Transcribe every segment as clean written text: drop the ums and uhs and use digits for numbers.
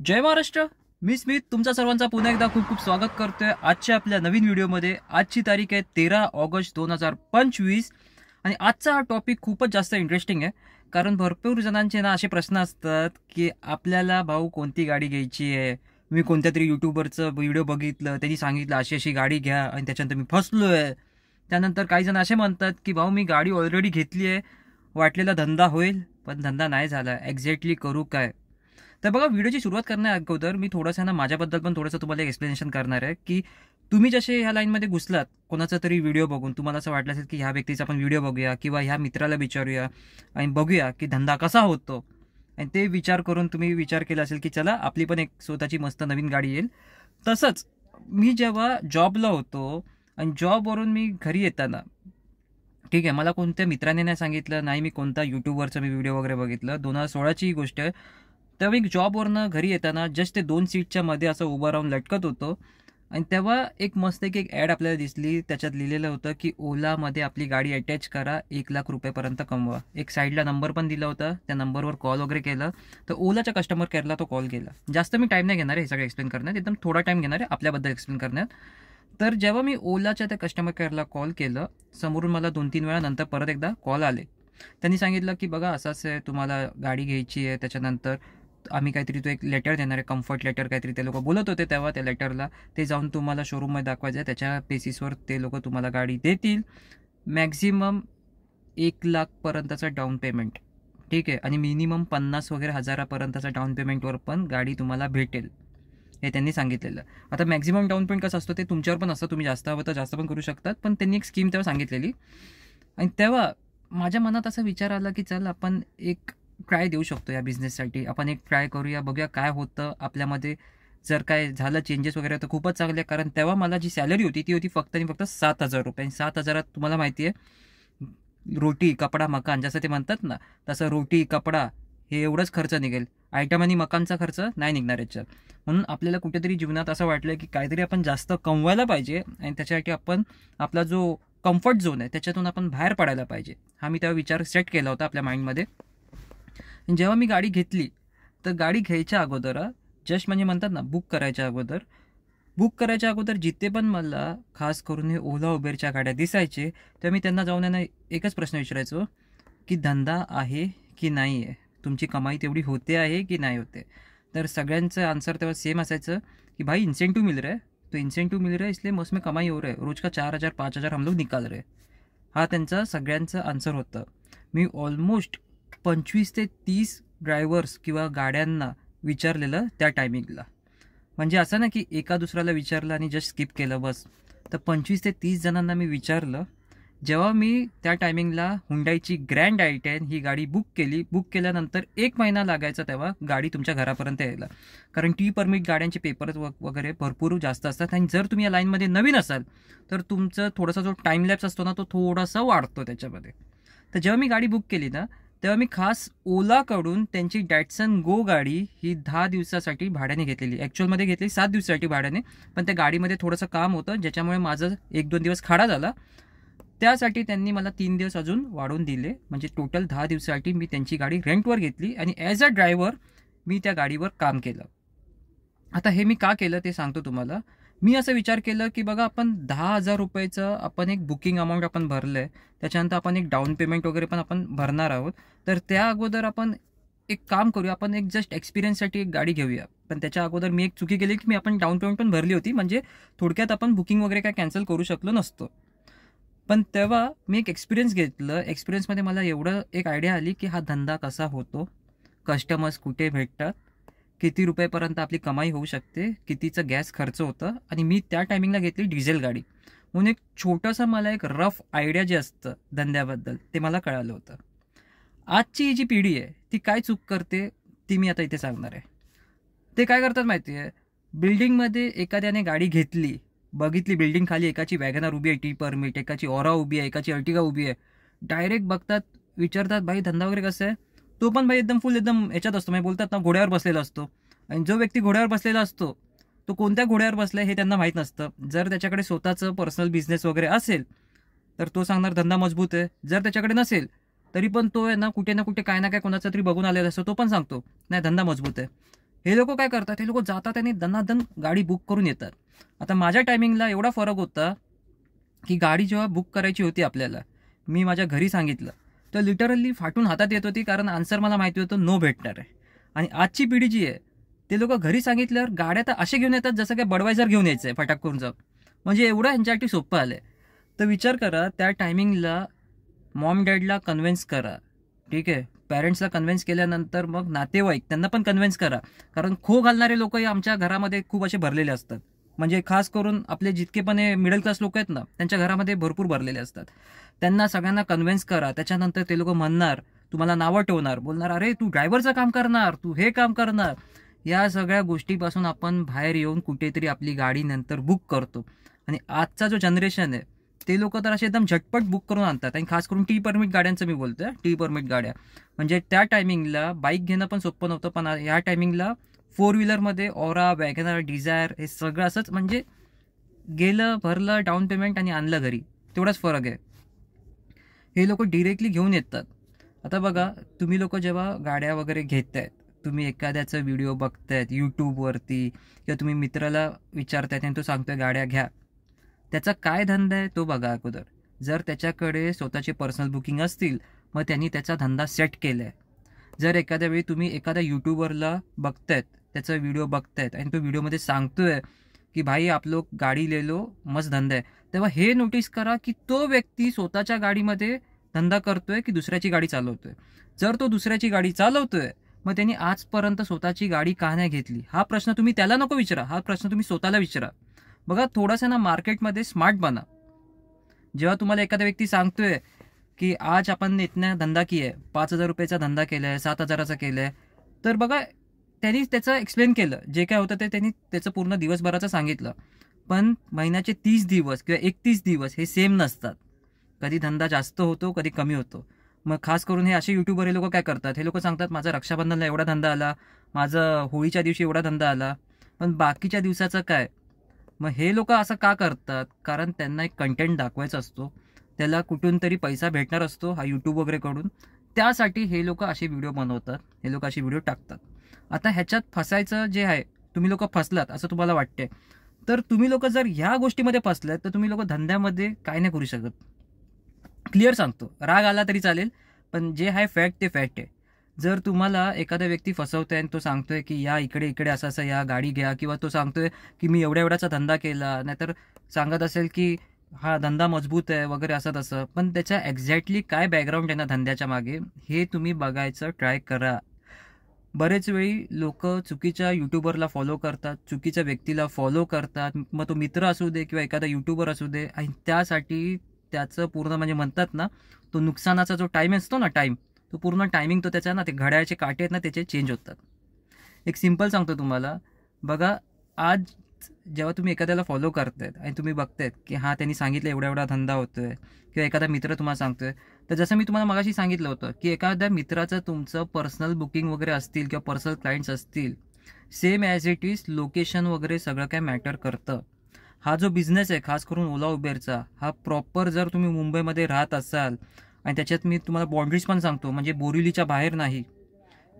जय महाराष्ट्र. मी स्मित तुमचा सर्वांचा पुन्हा एकदा खूप खूप स्वागत करतोय आजच्या आपल्या नवीन व्हिडिओमध्ये. आजची तारीख आहे 13 ऑगस्ट 2025 आणि आजचा हा टॉपिक खूपच जास्त इंटरेस्टिंग आहे. कारण भरपूर जणांचे ना असे प्रश्न असतात की आपल्याला भाऊ कोणती गाडी घ्यायची आहे. मी कोणत्या तरी युट्यूबरचं व्हिडिओ बघितलं, त्यांनी सांगितलं अशी अशी गाडी घ्या आणि त्याच्यानंतर मी फसलोय. त्यानंतर काही जण असे म्हणतात की भाऊ मी गाडी ऑलरेडी घेतली आहे, वाटलेला धंदा होईल पण धंदा नाही झाला, एक्झॅक्टली करू काय. तर बघा, व्हिडिओची सुरुवात करण्या अगोदर मी थोडंसं ना माझ्याबद्दल पण थोडंसं तुम्हाला एक एक्सप्लेनेशन करणार आहे की तुम्ही जसे ह्या लाईनमध्ये घुसलात, कोणाचा तरी व्हिडिओ बघून तुम्हाला असं वाटलं असेल की ह्या व्यक्तीचा आपण व्हिडिओ बघूया किंवा ह्या मित्राला विचारूया आणि बघूया की धंदा कसा होतो, आणि ते विचार करून तुम्ही विचार केला असेल की चला आपली पण एक स्वतःची मस्त नवीन गाडी येईल. तसंच मी जेव्हा जॉबला होतो आणि जॉबवरून मी घरी येताना, ठीक आहे, मला कोणत्या मित्राने नाही सांगितलं, नाही मी कोणता यूट्यूबवरचा मी व्हिडिओ वगैरे बघितलं, 2016ची ही गोष्ट आहे. तेव्हा मी जॉबवरनं घरी येताना जस्ट ते 2 सीटच्या मध्ये असं उभं राहून लटकत होतो आणि तेव्हा एक मस्त एक ॲड आपल्याला दिसली. त्याच्यात लिहिलेलं होतं की ओलामध्ये आपली गाडी अटॅच करा, 1,00,000 रुपयेपर्यंत कमवा. एक साईडला नंबर पण दिला होता, त्या नंबरवर कॉल वगैरे केलं तर ओलाच्या कस्टमर केअरला तो कॉल केला. जास्त मी टाईम नाही घेणार आहे हे सगळं एक्सप्लेन करण्यात, एकदम थोडा टाईम घेणार आहे आपल्याबद्दल एक्सप्लेन करण्यात. तर जेव्हा मी ओलाच्या त्या कस्टमर केअरला कॉल केलं, समोरून मला 2-3 वेळा नंतर परत एकदा कॉल आले. त्यांनी सांगितलं की बघा असं असं आहे, तुम्हाला गाडी घ्यायची आहे, त्याच्यानंतर आम्ही काहीतरी तो एक लेटर देणार आहे, कम्फर्ट लेटर काहीतरी ते लोक बोलत होते तेव्हा. त्या लेटरला ते जाऊन तुम्हाला शोरूममध्ये दाखवायचं आहे, त्याच्या बेसिसवर ते लोक तुम्हाला गाडी देतील. मॅक्झिमम 1,00,000पर्यंतचं डाऊन पेमेंट, ठीक आहे, आणि मिनिमम 50 वगैरे हजारापर्यंतचं डाऊन पेमेंटवर पण गाडी तुम्हाला भेटेल, हे त्यांनी सांगितलेलं. आता मॅक्झिमम डाऊन पेमेंट कसं असतं ते तुमच्यावर पण असतं, तुम्ही जास्त हवं तर जास्त पण करू शकतात, पण त्यांनी एक स्कीम तेव्हा सांगितलेली. आणि तेव्हा माझ्या मनात असा विचार आला की चल आपण एक ट्राय देऊ शकतो या बिझनेससाठी, आपण एक ट्राय करूया, बघूया काय होतं आपल्यामध्ये. जर काय झालं चेंजेस वगैरे तर खूपच चांगले. कारण तेव्हा मला जी सॅलरी होती ती होती फक्त आणि फक्त 7,000 रुपये. 7,000 तुम्हाला माहिती आहे रोटी कपडा मकान जसं ते म्हणतात ना, तसं रोटी कपडा हे एवढंच खर्च निघेल, आयटम आणि मकानचा खर्च नाही निघणार याच्यात. म्हणून आपल्याला कुठेतरी जीवनात असं वाटलं की काहीतरी आपण जास्त कमवायला पाहिजे आणि त्याच्यासाठी आपण आपला जो कम्फर्ट झोन आहे त्याच्यातून आपण बाहेर पडायला पाहिजे. हा मी तेव्हा विचार सेट केला होता आपल्या माइंडमध्ये. जेव्हा मी गाडी घेतली तर गाडी घ्यायच्या अगोदर जस्ट म्हणजे म्हणतात ना बुक करायच्या अगोदर जिथे पण मला खास करून हे ओला उबेरच्या गाड्या दिसायचे तेव्हा मी त्यांना जाऊन यांना एकच प्रश्न विचारायचो की धंदा आहे की नाही आहे, तुमची कमाई तेवढी होते आहे की नाही होते. तर सगळ्यांचं आन्सर तेव्हा सेम असायचं की भाई इंसेंटिव्ह मिल रहा है, तो इंसेंटिव्ह मिल रहा है इसलिए उसमें कमाई हो रहा है, रोज का 4,000-5,000 हम लोग निकाल रहे. हा त्यांचा सगळ्यांचं आन्सर होतं. मी ऑलमोस्ट 25 ते 30 ड्रायव्हर्स किंवा गाड्यांना विचारलेलं त्या टायमिंगला. म्हणजे असं ना की एका दुसऱ्याला विचारलं आणि जस्ट स्किप केलं बस. तर 25 ते 30 जणांना मी विचारलं. जेव्हा मी त्या टायमिंगला हुंडाईची ग्रँड i10 ही गाडी बुक केली, बुक केल्यानंतर 1 महिना लागायचा तेव्हा गाडी तुमच्या घरापर्यंत यायला. कारण टी परमिट गाड्यांचे पेपर्स वगैरे भरपूर जास्त असतात आणि जर तुम्ही या लाईनमध्ये नवीन असाल तर तुमचं थोडासा जो टाईम लॅप्स असतो ना तो थोडासा वाढतो त्याच्यामध्ये. तर जेव्हा मी गाडी बुक केली ना तेव्हा मी खास ओलाकडून त्यांची डॅटसन गो गाडी ही 10 दिवसासाठी भाड्याने घेतलेली. ॲक्च्युअलमध्ये घेतली 7 दिवसासाठी भाड्याने, पण त्या गाडीमध्ये थोडंसं काम होतं ज्याच्यामुळे माझं 1-2 दिवस खाडा झाला. त्यासाठी त्यांनी मला 3 दिवस अजून वाढवून दिले, म्हणजे टोटल 10 दिवसासाठी मी त्यांची गाडी रेंटवर घेतली आणि ॲज अ ड्रायव्हर मी त्या गाडीवर काम केलं. आता हे मी का केलं ते सांगतो तुम्हाला. मी असं विचार केलं की बघा आपण 10,000 रुपयेचं आपण एक बुकिंग अमाऊंट आपण भरलं आहे, त्याच्यानंतर आपण एक डाऊन पेमेंट वगैरे पण आपण भरणार आहोत. तर त्या अगोदर आपण एक काम करूया, आपण एक जस्ट एक्सपिरियन्ससाठी एक गाडी घेऊया. पण त्याच्या अगोदर मी एक चुकी केली की मी आपण डाऊन पेमेंट पण भरली होती, म्हणजे थोडक्यात आपण बुकिंग वगैरे काय कॅन्सल करू शकलो नसतो. पण तेव्हा मी एक एक्सपिरियन्स घेतलं. एक्सपिरियन्समध्ये मला एवढं एक आयडिया आली की हा धंदा कसा होतो, कस्टमर्स कुठे भेटतात, किती रुपयेपर्यंत आपली कमाई होऊ शकते, कितीचं गॅस खर्च होतं. आणि मी त्या टायमिंगला घेतली डिझेल गाडी, म्हणून एक छोटंसं मला एक रफ आयडिया जे असतं धंद्याबद्दल ते मला कळालं होतं. आजची ही जी पिढी आहे ती काय चूक करते ती मी आता इथे सांगणार आहे. ते काय करतात माहिती आहे, बिल्डिंगमध्ये एखाद्याने गाडी घेतली, बघितली बिल्डिंग खाली एकाची वॅगनर उभी आहे टी परमिट, एकाची ऑरा उभी आहे, एकाची अर्टिगा उभी आहे, डायरेक्ट बघतात, विचारतात भाई धंदा वगैरे कसं आहे. तो पण भाई एकदम फुल एकदम याच्यात असतो, म्हणजे बोलतात ना घोड्यावर बसलेला असतो. आणि जो व्यक्ती घोड्यावर बसलेला असतो तो कोणत्या घोड्यावर बसलाय हे त्यांना माहीत नसतं. जर त्याच्याकडे स्वतःचं पर्सनल बिझनेस वगैरे असेल तर तो सांगणार धंदा मजबूत आहे. जर त्याच्याकडे नसेल तरी पण तो आहे ना कुठे ना कुठे काय ना काय कोणाचा तरी बघून आलेला असतो, तो पण सांगतो नाही धंदा मजबूत आहे. हे लोक काय करतात, हे लोक जातात आणि दणादण गाडी बुक करून येतात. आता माझ्या टायमिंगला एवढा फरक होता की गाडी जेव्हा बुक करायची होती आपल्याला, मी माझ्या घरी सांगितलं तर लिटरली फाटून हातात येत होती, कारण आन्सर मला माहिती होतं नो भेटणार आहे. आणि आजची पिढी जी आहे ते लोक घरी सांगितल्यावर गाड्या तर असे घेऊन येतात जसं काय बडवायझर घेऊन यायचं आहे फटाक करून जाऊन. म्हणजे एवढं यांच्यासाठी सोपं आलं आहे. तर विचार करा, त्या टायमिंगला मॉम डॅडला कन्व्हिन्स करा, ठीक आहे, पॅरेंट्सला कन्व्हिन्स केल्यानंतर मग नातेवाईक त्यांना पण कन्व्हिन्स करा, कारण खो घालणारे लोक आमच्या घरामध्ये खूप असे भरलेले असतात. म्हणजे खास करून आपले जितके पण मिडल क्लास लोक आहेत ना, त्यांच्या घरामध्ये भरपूर भरलेले असतात. त्यांना सगळ्यांना कन्व्हिन्स करा. त्याच्यानंतर ते लोक म्हणणार, तुम्हाला नावं ठेवणार, बोलणार अरे तू ड्रायव्हरचं काम करणार, तू हे काम करणार. या सगळ्या गोष्टीपासून आपण बाहेर येऊन कुठेतरी आपली गाडी नंतर बुक करतो. आणि आजचा जो जनरेशन आहे ते लोक तर असे एकदम झटपट बुक करून आणतात. आणि खास करून टी परमिट गाड्यांचं मी बोलतोय, टी परमिट गाड्या. म्हणजे त्या टायमिंगला बाईक घेणं पण सोपं नव्हतं, पण या टायमिंगला 4 व्हीलरमध्ये ऑरा, वॅगनर, डिझायर हे सगळं असंच म्हणजे गेलं, भरलं, डाऊन पेमेंट आणि आणलं घरी, तेवढाच फरक आहे. हे लोक डिरेक्टली घेऊन येतात. आता बघा, तुम्ही लोक जेव्हा गाड्या वगैरे घेतायत, तुम्ही एखाद्याचा व्हिडिओ बघतायत यूट्यूबवरती किंवा तुम्ही मित्राला विचारतायत आणि तो सांगतोय गाड्या घ्या, त्याचा काय धंदा आहे तो बघा अगोदर. जर त्याच्याकडे स्वतःचे पर्सनल बुकिंग असतील मग त्यांनी त्याचा धंदा सेट केला आहे. जर एखाद्या वेळी तुम्ही एखाद्या यूट्यूबरला बघतायत, त्याचा व्हिडिओ बघतायत आणि तो व्हिडिओमध्ये सांगतोय की भाई आप लोग गाडी ले लो, मस्त धंदा आहे, तेव्हा हे नोटीस करा की तो व्यक्ती स्वतःच्या गाडीमध्ये धंदा करतोय की दुसऱ्याची गाडी चालवतोय. जर तो दुसऱ्याची गाडी चालवतोय मग त्यांनी आजपर्यंत स्वतःची गाडी का नाही घेतली, हा प्रश्न तुम्ही त्याला नको विचारा, हा प्रश्न तुम्ही स्वतःला विचारा. बघा, थोडासा ना मार्केटमध्ये स्मार्ट बना. जेव्हा तुम्हाला एखादा व्यक्ती सांगतोय की आज आपण इतना धंदा की आहे, 5,000 रुपयाचा धंदा केला आहे, 7,000चा केला आहे, तर बघा त्यांनी त्याचं एक्सप्लेन केलं, जे काय होतं ते त्यांनी त्याचं पूर्ण दिवसभराचं सांगितलं. पण महिन्याचे 30 दिवस किंवा 31 दिवस हे सेम नसतात. कधी धंदा जास्त होतो, कधी कमी होतो. मग खास करून हे असे युट्यूबर हे लोक काय करतात, हे लोक सांगतात माझा रक्षाबंधनला एवढा धंदा आला, माझं होळीच्या दिवशी एवढा धंदा आला, पण बाकीच्या दिवसाचं काय. मग हे लोक असं का करतात, कारण त्यांना एक कंटेंट दाखवायचा असतो, त्याला कुठून तरी पैसा भेटणार असतो हा यूट्यूब वगैरे कडून. त्यासाठी हे लोक असे व्हिडिओ बनवतात, हे लोक असे व्हिडिओ टाकतात. आता ह्याच्यात फसायचं जे आहे, तुम्ही लोक फसलात असं तुम्हाला वाटतंय, तर तुम्ही लोक जर ह्या गोष्टीमध्ये फसलात तर तुम्ही लोक धंद्यामध्ये काय नाही करू शकत. क्लिअर सांगतो, राग आला तरी चालेल, पण जे आहे फॅक्ट ते फॅक्ट आहे. जर तुम्हाला एखादा व्यक्ती फसवतोय आणि तो सांगतोय की या इकडे इकडे असं असं या गाडी घ्या, किंवा तो सांगतोय की मी एवढ्या एवढ्याचा धंदा केला, नाहीतर सांगत असेल की हा धंदा मजबूत आहे वगैरे असं तसं, पण त्याच्या एक्झॅक्टली काय बॅकग्राऊंड आहे ना धंद्याच्या मागे, हे तुम्ही बघायचं ट्राय करा. बरेच वेळी लोक चुकीच्या यूट्यूबरला फॉलो करतात, चुकीच्या व्यक्तीला फॉलो करतात, मग तो मित्र असू दे किंवा एखादा यूट्यूबर असू दे, आणि त्यासाठी त्याचं पूर्ण म्हणजे म्हणतात ना, तो नुकसानाचा जो टाईम असतो ना, तो पूर्ण टायमिंग तो त्याचा ना, ते घड्याळाचे काटे आहेत ना त्याचे चेंज होतात. एक सिम्पल सांगतो तुम्हाला, बघा, आज जेव्हा तुम्ही एखाद्याला फॉलो करतायत आणि तुम्ही बघतायत की हा त्यांनी सांगितलं एवढा एवढा धंदा होतोय, किंवा एखादा मित्र तुम्हाला सांगतोय, तर जसं मी तुम्हाला मगाशी सांगितलं होतं की एखाद्या मित्राचं तुमचं पर्सनल बुकिंग वगैरे असतील किंवा पर्सनल क्लायंट्स असतील, same as it is location वगैरे सगळं काय मॅटर करतं. हा जो बिझनेस आहे खास करून ओला उबेरचा, हा प्रॉपर जर तुम्ही मुंबईमध्ये राहत असाल, आणि त्याच्यात मी तुम्हाला बाउंड्रीज पण सांगतो, म्हणजे बोरिवलीच्या बाहेर नाही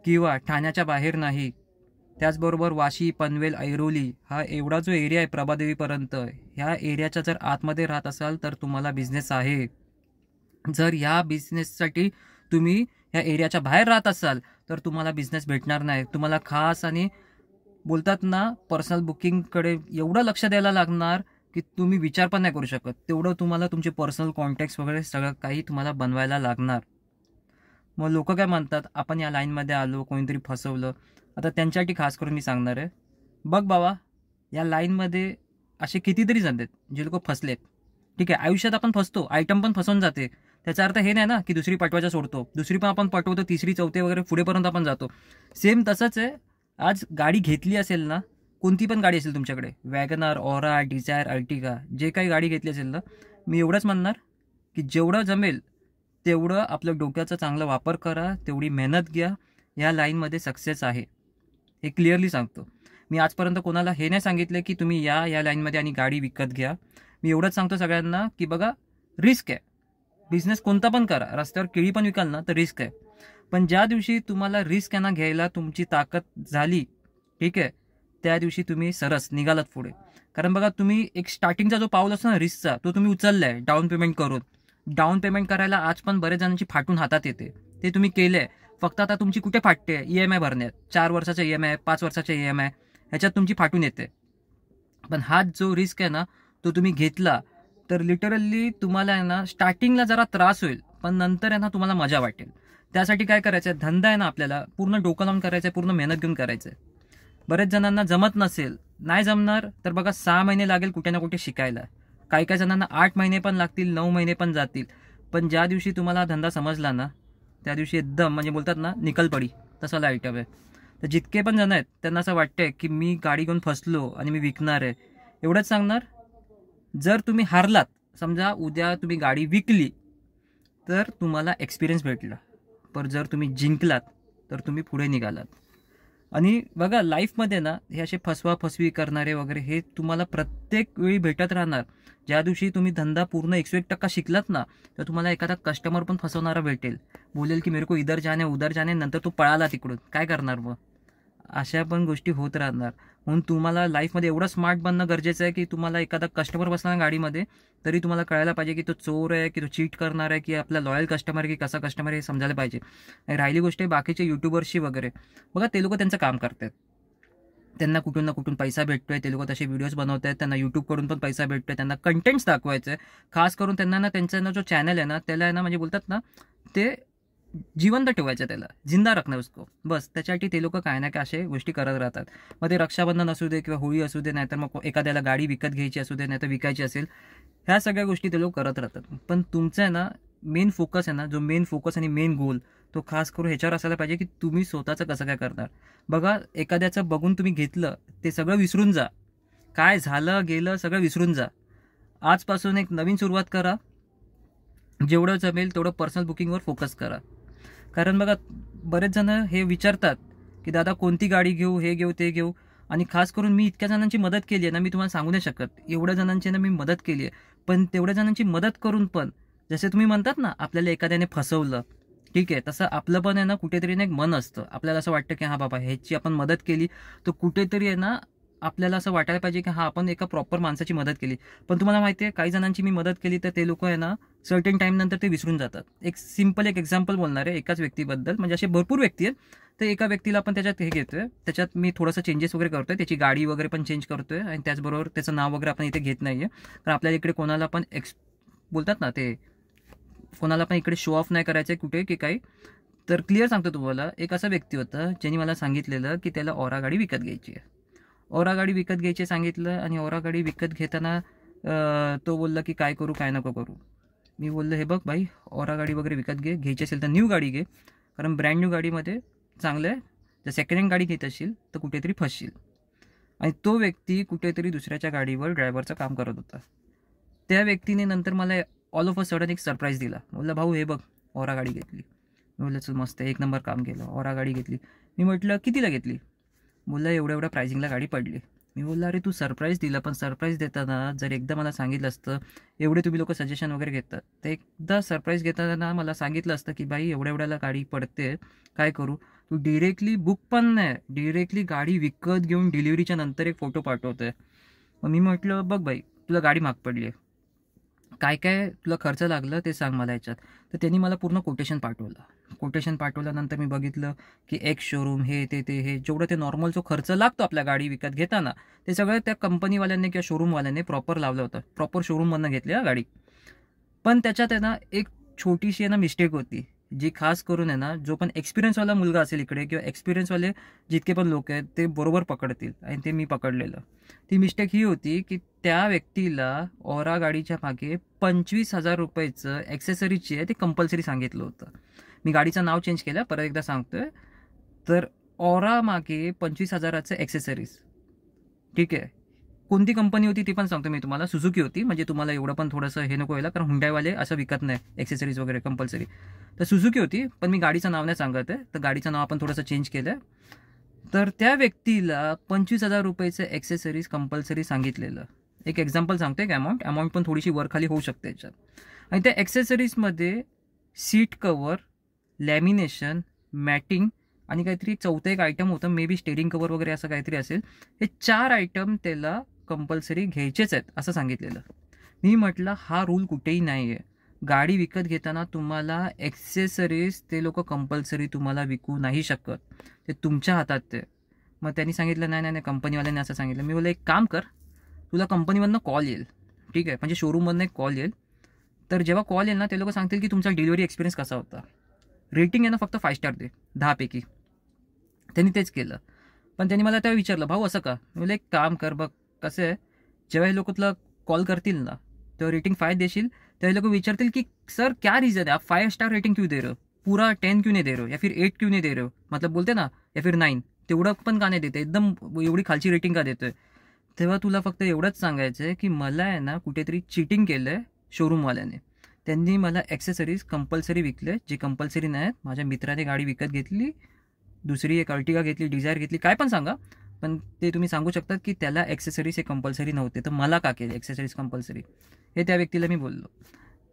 किंवा ठाण्याच्या बाहेर नाही, त्याचबरोबर वाशी, पनवेल, ऐरोली हा एवढा जो एरिया आहे प्रभादेवीपर्यंत, ह्या एरियाच्या जर आतमध्ये राहत असाल तर तुम्हाला बिझनेस आहे. जर ह्या बिझनेससाठी तुम्ही ह्या एरियाच्या बाहेर राहत असाल तर तुम्हाला बिझनेस भेटणार नाही. तुम्हाला खास आणि बोलतात ना पर्सनल बुकिंगकडे एवढं लक्ष द्यायला लागणार की तुम्ही विचार पण नाही करू शकत. तेवढं तुम्हाला तुमचे पर्सनल कॉन्टॅक्ट्स वगैरे सगळं काही तुम्हाला बनवायला लागणार. मग लोक काय म्हणतात, आपण या लाईनमध्ये आलो, कोणीतरी फसवलं. आता त्यांच्यासाठी खास करून मी सांगणार आहे, बघ बाबा, या लाईनमध्ये असे कितीतरी जण आहेत जे लोक फसलेत. ठीक आहे, आयुष्यात आपण फसतो, आयटम पण फसवून जाते. त्याचा अर्थ हे नाही ना की दुसरी पटवायचा सोडतो, दुसरी पण आपण पटवतो, तिसरी, चौथी वगैरे पुढेपर्यंत आपण जातो. सेम तसंच आहे. आज गाडी घेतली असेल ना, कोणती पण गाडी असेल तुमच्याकडे, वॅगनर, ऑरा, डिझायर, अर्टिगा, जे काही गाडी घेतली असेल ना, मी एवढंच म्हणणार की जेवढं जमेल तेवढं आपलं डोक्याचा चांगला वापर करा, तेवढी मेहनत घ्या. या लाईनमध्ये सक्सेस आहे, हे क्लिअरली सांगतो. मी आजपर्यंत कोणाला हे नाही सांगितलं की तुम्ही या लाईनमध्ये आणि गाडी विकत घ्या. मी एवढंच सांगतो सगळ्यांना की बघा, रिस्क आहे. बिझनेस कोणता पण करा, रस्त्यावर केळी पण विकाल ना तर रिस्क आहे. पण ज्या दिवशी तुम्हाला रिस्क यांना घ्यायला तुमची ताकद झाली, ठीक आहे, त्या दिवशी तुम्ही सरस निघालात पुढे. कारण बघा, तुम्ही एक स्टार्टिंगचा जो पाऊल असतो ना रिस्कचा, तो तुम्ही उचललाय डाऊन पेमेंट करून. डाऊन पेमेंट करायला आज पण बरेच जणांची फाटून हातात येते, ते तुम्ही केलंय. फक्त आता तुमची कुठे फाटते, EMI भरण्यात. 4 वर्षाचा EMI, 5 वर्षाचा EMI, ह्याच्यात तुमची फाटून येते. पण हाच जो रिस्क आहे ना, तो तुम्ही घेतला तर लिटरली तुम्हाला आहे ना स्टार्टिंगला जरा त्रास होईल, पण नंतर आहे ना तुम्हाला मजा वाटेल. त्यासाठी काय करायचं आहे, धंदा आहे ना आपल्याला पूर्ण डोकं लावून करायचं आहे, पूर्ण मेहनत घेऊन करायचं आहे. बरेच जणांना जमत नसेल, नाही जमणार तर बघा 6 महिने लागेल कुठे ना कुठे शिकायला. काही काही जणांना 8 महिने पण लागतील, 9 महिने पण जातील. पण ज्या दिवशी तुम्हाला हा धंदा समजला ना, त्या दिवशी एकदम म्हणजे बोलतात ना निकल पडी, तसं आयटम आहे. तर जितके पण जण आहेत त्यांना असं वाटतंय की मी गाडी घेऊन फसलो आणि मी विकणार आहे, एवढंच सांगणार, जर तुम्ही हारलात, समजा उद्या तुम्ही गाडी विकली तर तुम्हाला एक्सपिरियन्स भेटला. पण जर तुम्ही जिंकलात तर तुम्ही पुढे निघालात. आणि बघा लाईफमध्ये ना हे असे फसवी करणारे वगैरे हे तुम्हाला प्रत्येक वेळी भेटत राहणार. ज्या दिवशी तुम्ही धंदा पूर्ण 101% शिकलात ना, तर तुम्हाला एखादा कस्टमर पण फसवणारा भेटेल, बोलेल की मेरे को इधर जाने उधर जाने, नंतर तो पळाला तिकडून, काय करणार मग? अशा पण गोष्टी होत राहणार. म्हणून तुम्हाला लाईफमध्ये एवढं स्मार्ट बनणं गरजेचं आहे की तुम्हाला एखादा कस्टमर बसला गाडीमध्ये तरी तुम्हाला कळायला पाहिजे की तो चोर आहे, की तो चीट करणार आहे, की आपला लॉयल कस्टमर आहे, की कसा कस्टमर आहे हे समजायला पाहिजे. आणि राहिली गोष्ट आहे बाकीचे युट्यूबर्सची वगैरे, बघा ते लोक त्यांचं काम करतात, त्यांना कुठून ना कुठून पैसा भेटतोय, ते लोक तसे व्हिडिओज बनवत आहेत, त्यांना यूट्यूबकडून पण पैसा भेटतोय, त्यांना कंटेंट्स दाखवायचं आहे. खास करून त्यांना ना त्यांचा ना जो चॅनल आहे ना त्याला आहे ना म्हणजे बोलतात ना ते जिवंत ठेवायचं, त्याला जिंदा रखणं उसको, बस. त्याच्यासाठी ते लोक काय ना काय अशा गोष्टी करत राहतात. मग ते रक्षाबंधन असू दे किंवा होळी असू दे, नाहीतर मग एखाद्याला गाडी विकत घ्यायची असू दे, नाहीतर विकायची असेल, ह्या सगळ्या गोष्टी ते लोक करत राहतात. पण तुमचं आहे ना मेन फोकस आहे ना, जो मेन फोकस आणि मेन गोल तो खास करून ह्याच्यावर असायला पाहिजे की तुम्ही स्वतःचं कसं काय करणार. बघा एखाद्याचं बघून तुम्ही घेतलं, ते सगळं विसरून जा, काय झालं गेलं सगळं विसरून जा. आजपासून एक नवीन सुरुवात करा, जेवढं जमेल तेवढं पर्सनल बुकिंगवर फोकस करा. कारण बघा बरेच जण हे विचारतात की दादा कोणती गाडी घेऊ, हे घेऊ ते घेऊ. आणि खास करून मी इतक्या जणांची मदत केली आहे ना, मी तुम्हाला सांगू नाही शकत, एवढ्या जणांची ना मी मदत केली आहे. पण तेवढ्या जणांची मदत करून पण जसे तुम्ही म्हणतात ना आपल्याला एखाद्याने फसवलं, ठीक आहे, तसं आपलं पण आहे ना कुठेतरी ना एक मन असतं, आपल्याला असं वाटतं की हां बाबा ह्याची आपण मदत केली तर कुठेतरी आहे ना आपल्याला असं वाटायला पाहिजे की हां आपण एका प्रॉपर माणसाची मदत केली. पण तुम्हाला माहिती आहे काही जणांची मी मदत केली तर ते लोक आहे ना सर्टेन टाईम नंतर ते विसरून जातात. एक सिम्पल एक एक्झाम्पल बोलणार आहे एकाच व्यक्तीबद्दल, म्हणजे असे भरपूर व्यक्ती आहेत. तर एका व्यक्तीला आपण त्याच्यात हे घेतोय, त्याच्यात मी थोडंसं चेंजेस वगैरे करतोय, त्याची गाडी वगैरे पण चेंज करतोय आणि त्याचबरोबर त्याचं नाव वगैरे आपण इथे घेत नाहीये. कारण आपल्याला इकडे कोणाला पण बोलतात ना ते, कोणाला पण इकडे शो ऑफ नाही करायचं कुठे की काही. तर क्लिअर सांगतो तुम्हाला, एक असा व्यक्ती होता ज्यांनी मला सांगितलेलं की त्याला ओरा गाडी विकत घ्यायची आहे. ओरा गाडी विकत घ्यायची सांगितलं आणि ओरा गाडी विकत घेताना तो बोलला की काय करू काय नको करू. मी बोललो हे बघ भाई, ओरा गाडी वगैरे विकत घ्यायची असेल तर न्यू गाडी घे, कारण ब्रँड न्यू गाडीमध्ये चांगलं आहे. जर सेकंड हँड गाडी घेत असशील तर कुठेतरी फसशील. आणि तो व्यक्ती कुठेतरी दुसऱ्याच्या गाडीवर ड्रायव्हरचं काम करत होता. त्या व्यक्तीने नंतर मला ऑल ऑफ अ सडन एक सरप्राईज दिला. बोलला भाऊ हे बघ ओरा गाडी घेतली. मी बोललं चल मस्त, एक नंबर काम केलं, ओरा गाडी घेतली. मी म्हटलं कितीला घेतली? बोलला एवढ्या प्राइसिंगला गाडी पडली. मी बोलला अरे तू सरप्राईज दिला, पण सरप्राईज देताना जर एकदा मला सांगितलं असतं, एवढे तुम्ही लोक सजेशन वगैरे घेतात, तर एकदा सरप्राईज घेताना मला सांगितलं असतं की बाई एवढ्याला गाडी पडते, काय करू. तू डिरेक्टली बुक पण नाही, डिरेक्टली गाडी विकत घेऊन डिलिव्हरीच्या नंतर एक फोटो पाठवतोय. मग मी म्हटलं बघ बाई तुला गाडी महाग पडली आहे, काय काय तुला खर्च लागलं ते सांग मला याच्यात. तर त्यांनी मला पूर्ण कोटेशन पाठवलं. कोटेशन पाठवल्यानंतर मी बघितलं की एक्स शोरूम हे हे जेवढं ते नॉर्मल जो खर्च लागतो आपल्या गाडी विकत घेताना ते सगळं त्या कंपनीवाल्यांनी किंवा शोरूमवाल्यांनी प्रॉपर लावलं होतं. प्रॉपर शोरूममधनं घेतली गाडी. पण त्याच्यात आहे ना एक छोटीशी आहे ना मिस्टेक होती, जी खास करून आहे ना जो पण एक्सपिरियन्सवाला मुलगा असेल इकडे किंवा एक्सपिरियन्सवाले जितके पण लोक आहेत ते बरोबर पकडतील, आणि ते मी पकडलेलं. ती मिस्टेक ही होती की त्या व्यक्तीला ओरा गाडीच्या मागे 25,000 रुपयाचं ॲक्सेसरीजची आहे ते कंपल्सरी सांगितलं होतं. मी गाडीचं नाव चेंज केलं, परत एकदा सांगतोय. तर ओरा मागे 25,000चं ॲक्सेसरीज, ठीक आहे. कोणती कंपनी होती ती पण सांगतो मी तुम्हाला, सुझुकी होती. म्हणजे तुम्हाला एवढं पण थोडंसं हे नको व्हायला, कारण हुंडाईवाले असं विकत नाही ॲक्सेसरीज वगैरे कंपल्सरी. तर सुझुकी होती, पण मी गाडीचं नाव नाही सांगत आहे, तर गाडीचं नाव आपण थोडंसं चेंज केलं. तर त्या व्यक्तीला 25,000 रुपयाचं ॲक्सेसरीज कंपल्सरी सांगितलेलं. एक एक्झाम्पल सांगतो, एक अमाऊंट पण थोडीशी वरखाली होऊ शकते याच्यात. आणि त्या ॲक्सेसरीजमध्ये सीट कवर, लॅमिनेशन, मॅटिंग आणि काहीतरी चौथं एक आयटम होतं, मे बी स्टेरिंग कवर वगैरे असं काहीतरी असेल. हे 4 आयटम त्याला कंपल्सरी घ्यायचेच आहेत असं सांगितलेलं. मी म्हटलं हा रूल कुठेही नाही आहे. गाडी विकत घेताना तुम्हाला ॲक्सेसरीज ते लोक कंपल्सरी तुम्हाला विकू नाही शकत, ते तुमच्या हातात ते. मग त्यांनी सांगितलं नाही नाही नाही, कंपनीवाल्यांनी असं सांगितलं. मी बोललं एक काम कर, तुला कंपनीमधनं कॉल येईल, ठीक आहे, म्हणजे शोरूममधनं एक कॉल येईल. तर जेव्हा कॉल येईल ना, ते लोक सांगतील की तुमचा डिलिव्हरी एक्सपिरियन्स कसा होता. रेटिंग आहे ना फक्त 5 स्टार दे 10 पैकी. त्यांनी तेच केलं. पण त्यांनी मला तेव्हा विचारलं, भाऊ असं का? मी बोललं एक काम कर बघ, कसं आहे, जेव्हा हे लोक तुला कॉल करतील ना, तेव्हा रेटिंग 5 देशील, तेव्हा लोक विचारतील की सर क्या रीज़न है, आप 5 स्टार रेटिंग क्यों दे रहे हो, पूरा 10 क्यों नहीं दे रहे हो, या फिर 8 क्यों नहीं दे रहे हो, मतलब बोलते ना, या फिर 9, तेवढं पण का नाही देते, एकदम एवढी खालची रेटिंग का देतोय. तेव्हा तुला फक्त एवढंच सांगायचं आहे की मला आहे ना कुठेतरी चिटिंग केलं आहे शोरूमवाल्याने. त्यांनी मला ॲक्सेसरीज कंपल्सरी विकले जे कंपल्सरी नाही आहेत. माझ्या मित्राने गाडी विकत घेतली, दुसरी एक अर्टिगा घेतली, डिझायर घेतली, काय पण सांगा, पण ते तुम्ही सांगू शकता की त्याला ॲक्सेसरीज हे कंपल्सरी नव्हते, तर मला का केले ॲक्सेसरीज कंपल्सरी, हे त्या व्यक्तीला मी बोललो.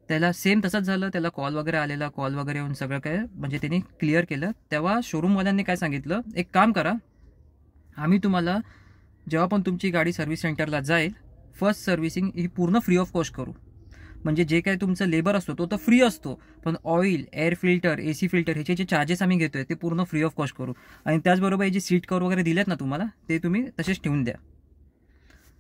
त्याला सेम तसंच झालं, त्याला कॉल वगैरे आलेला, कॉल वगैरे येऊन सगळं काय म्हणजे त्यांनी क्लिअर केलं. तेव्हा शोरूमवाल्यांनी काय सांगितलं, एक काम करा, आम्ही तुम्हाला जेव्हा पण तुमची गाडी सर्व्हिस सेंटरला जाईल, फर्स्ट सर्व्हिसिंग ही पूर्ण फ्री ऑफ कॉस्ट करू. म्हणजे जे काय तुमचं लेबर असतो तो तर फ्री असतो, पण oil, air filter, AC filter ह्याचे जे चार्जेस आम्ही घेतोय ते पूर्ण फ्री ऑफ कॉस्ट करू. आणि त्याचबरोबर हे जे सीट कवर वगैरे दिलेत ना तुम्हाला, ते तुम्ही तसेच ठेवून द्या.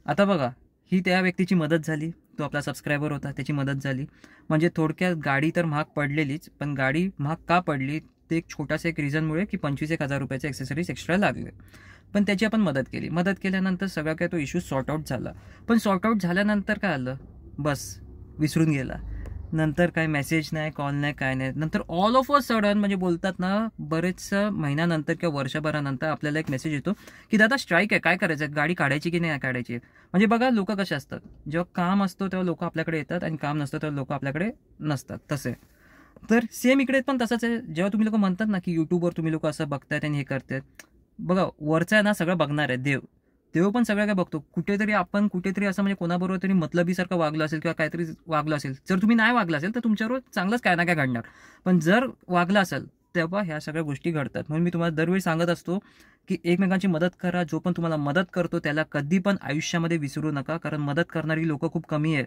आता बघा, ही त्या व्यक्तीची मदत झाली, तो आपला सबस्क्रायबर होता, त्याची मदत झाली. म्हणजे थोडक्यात गाडी तर महाग पडलेलीच, पण गाडी महाग का पडली ते एक छोटासा एक रिझनमुळे की 25,000 रुपयाचे ॲक्सेसरीज एक्स्ट्रा लागले. पण त्याची आपण मदत केली. मदत केल्यानंतर सगळं काय तो इश्यू सॉर्ट आऊट झाला. पण सॉर्ट आऊट झाल्यानंतर काय आलं, बस विसरून गेला. नंतर काय मेसेज नाही, कॉल नाही, काय नाही. नंतर ऑल ऑफ अ सडन म्हणजे बोलतात ना, बरेच महिन्यानंतर किंवा वर्षभरानंतर आपल्याला एक मेसेज येतो की दादा स्ट्राईक आहे, काय करायचं, गाडी काढायची की नाही काढायची. म्हणजे बघा लोक कसे असतात, जेव्हा काम असतो तेव्हा लोक आपल्याकडे येतात आणि काम नसतं तेव्हा लोक आपल्याकडे नसतात, तसे. तर सेम इकडे पण तसंच आहे. जेव्हा तुम्ही लोक म्हणतात ना की यूट्यूबवर तुम्ही लोक असं बघतायत आणि हे करतायत, बघा वरचा आहे ना सगळं बघणार आहे देव. देव पण सगळं काय बघतो. कुठेतरी आपण कुठेतरी असं म्हणजे कोणाबरोबर तरी मतलबीसारखं वागलं असेल किंवा काहीतरी वागलं असेल, जर तुम्ही नाही वागलं असेल तर तुमच्याबरोबर चांगलंच काय ना काय घडणार. पण जर वागलं असेल तेव्हा ह्या सगळ्या गोष्टी घडतात. म्हणून मी तुम्हाला दरवेळी सांगत असतो की एकमेकांची मदत करा. जो पण तुम्हाला मदत करतो त्याला कधी पण आयुष्यामध्ये विसरू नका, कारण मदत करणारी लोकं खूप कमी आहे.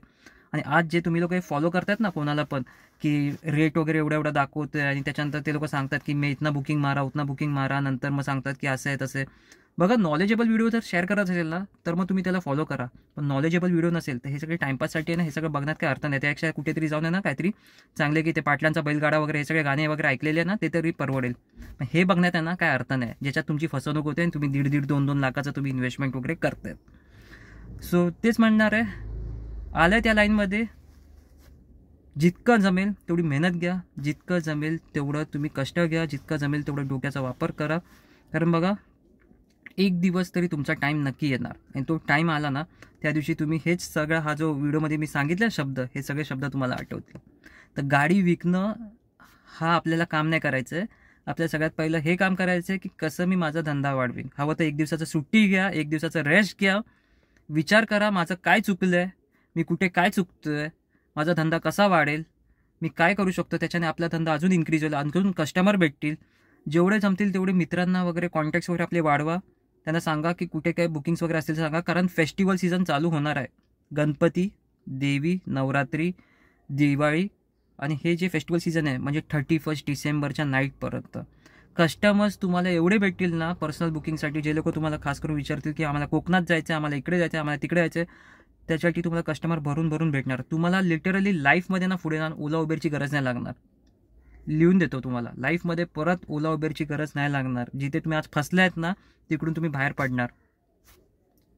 आणि आज जे तुम्ही लोक फॉलो करतायत ना कोणाला पण, की रेट वगैरे एवढा एवढा दाखवतोय आणि त्याच्यानंतर ते लोक सांगतात की मी इथनं बुकिंग मारा, उतना बुकिंग मारा, नंतर मग सांगतात की असं आहे तसं आहे. बघा नॉलेजेबल व्हिडिओ जर शेअर करत असेल ना तर मग तुम्ही त्याला फॉलो करा. पण नॉलेजेबल व्हिडिओ नसेल तर हे सगळे टाइमपाससाठी आहे ना, हे सगळं बघण्यात काय अर्थ नाही. त्यापेक्षा कुठेतरी जाऊन आहे ना काहीतरी चांगले की ते पाटलांचा बैलगाडा वगैरे हे सगळे गाणे वगैरे ऐकलेले आहे ना, ते तरी परवडेल. पण हे बघण्यात आहे ना काय अर्थ नाही, ज्याच्यात तुमची फसवणूक होते आणि तुम्ही 1.5 2 लाखाचं तुम्ही इन्व्हेस्टमेंट वगैरे करताय. सो तेच म्हणणार आहे, आलं त्या लाईनमध्ये जितकं जमेल तेवढी मेहनत घ्या, जितकं जमेल तेवढं तुम्ही कष्ट घ्या, जितकं जमेल तेवढं डोक्याचा वापर करा. कारण बघा एक दिवस तरी तुमचा टाईम नक्की येणार आणि तो टाईम आला ना त्या दिवशी तुम्ही हेच सगळं हा जो व्हिडिओमध्ये मी सांगितले शब्द, हे सगळे शब्द तुम्हाला आठवतील. तर गाडी विकणं हा आपल्याला काम नाही करायचं आहे. आपल्याला सगळ्यात पहिलं हे काम करायचं आहे की कसं मी माझा धंदा वाढवीन. हवं तर 1 दिवसाचं सुट्टी घ्या, 1 दिवसाचं रेस्ट घ्या, विचार करा माझं काय चुकलं आहे, मी कुठे काय चुकतोय, माझा धंदा कसा वाढेल, मी काय करू शकतो, त्याच्याने आपला धंदा अजून इन्क्रीज होईल, अजून कस्टमर भेटतील. जेवढे जमतील तेवढे मित्रांना वगैरे कॉन्टॅक्ट्स वगैरे आपले वाढवा. त्यांना सांगा की कुठे काय बुकिंग्स वगैरे असतील सांगा, कारण फेस्टिवल सीझन चालू होणार आहे. गणपती, देवी, नवरात्री, दिवाळी आणि हे जे फेस्टिवल सीझन आहे म्हणजे 31 डिसेंबरच्या नाईटपर्यंत कस्टमर्स तुम्हाला एवढे भेटतील ना पर्सनल बुकिंगसाठी. जे लोक तुम्हाला खास करून विचारतील की आम्हाला कोकणात जायचं आहे, आम्हाला इकडे जायचं आहे, आम्हाला तिकडे जायचं आहे, त्याच्यासाठी तुम्हाला कस्टमर भरून भरून भेटणार. तुम्हाला लिटरली लाईफमध्ये ना पुढे ना ओला उबेरची गरज नाही लागणार. लिहून देतो तुम्हाला, लाईफमध्ये परत ओला उबेरची गरज नाही लागणार. जिथे तुम्ही आज फसले आहेत ना तिकडून तुम्ही बाहेर पडणार.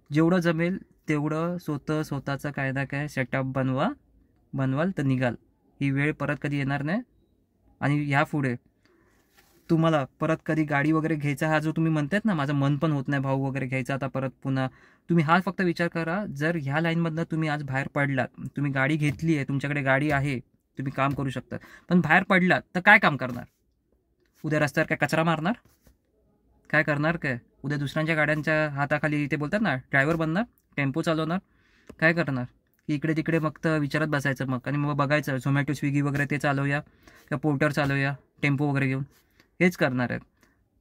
जेवढं जमेल तेवढं स्वतःचा काय ना काय सेटअप बनवाल तर निघाल. ही वेळ परत कधी येणार नाही. आणि ह्यापुढे तुम्हाला परत कधी गाडी वगैरे घ्यायचा हा जो तुम्ही म्हणतायत ना, माझं मन पण होत नाही भाऊ वगैरे घ्यायचा आता परत पुन्हा, तुम्ही हा फक्त विचार करा, जर ह्या लाईनमधनं तुम्ही आज बाहेर पडलात, तुम्ही गाडी घेतली आहे, तुमच्याकडे गाडी आहे, तुम्ही काम करू शकता, पण बाहेर पडलात तर काय काम करणार? उद्या रस्त्यावर काय कचरा मारणार? काय करणार? काय उद्या दुसऱ्यांच्या गाड्यांच्या हाताखाली ते बोलतात ना ड्रायव्हर बनणार, टेम्पो चालवणार? काय करणार? इकडे तिकडे फक्त विचारत बसायचं मग, आणि मग बघायचं झोमॅटो स्विगी वगैरे ते चालवूया किंवा पोर्टर चालवूया टेम्पो वगैरे घेऊन, हेच करणार आहेत.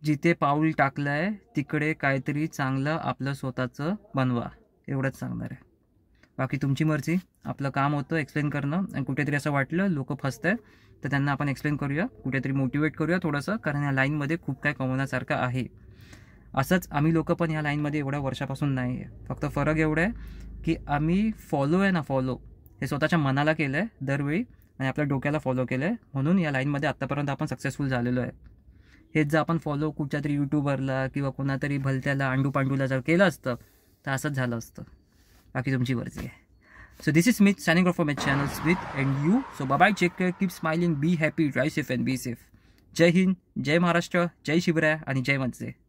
जिथे पाऊल टाकलं आहे तिकडे काहीतरी चांगलं आपलं स्वतःचं बनवा, एवढंच सांगणार आहे. बाकी तुमची मर्जी. आपलं काम होतं एक्सप्लेन करणं, आणि कुठेतरी असं वाटलं लोक फसत आहे तर त्यांना आपण एक्सप्लेन करूया, कुठेतरी मोटिवेट करूया थोडंसं, कारण या लाईनमध्ये खूप काय कमवण्यासारखं आहे. असंच आम्ही लोक पण ह्या लाईनमध्ये एवढ्या वर्षापासून नाही आहे. फक्त फरक एवढा आहे की आम्ही फॉलो हे स्वतःच्या मनाला केलं आहे दरवेळी, आणि आपल्या डोक्याला फॉलो केलं आहे, म्हणून या लाईनमध्ये आत्तापर्यंत आपण सक्सेसफुल झालेलो आहे. हेच जर आपण फॉलो कुठच्या तरी यूट्यूबरला किंवा कोणातरी भलत्याला अंडूपांडूला जर केलं असतं तर असंच झालं असतं. बाकी तुमची मर्जी आहे. So this is Smith signing off from my channel Smith and you. So bye bye, take care, keep smiling, be happy, drive safe and be safe. जय हिंद, जय महाराष्ट्र, जय शिवराय आणि जय मनसे.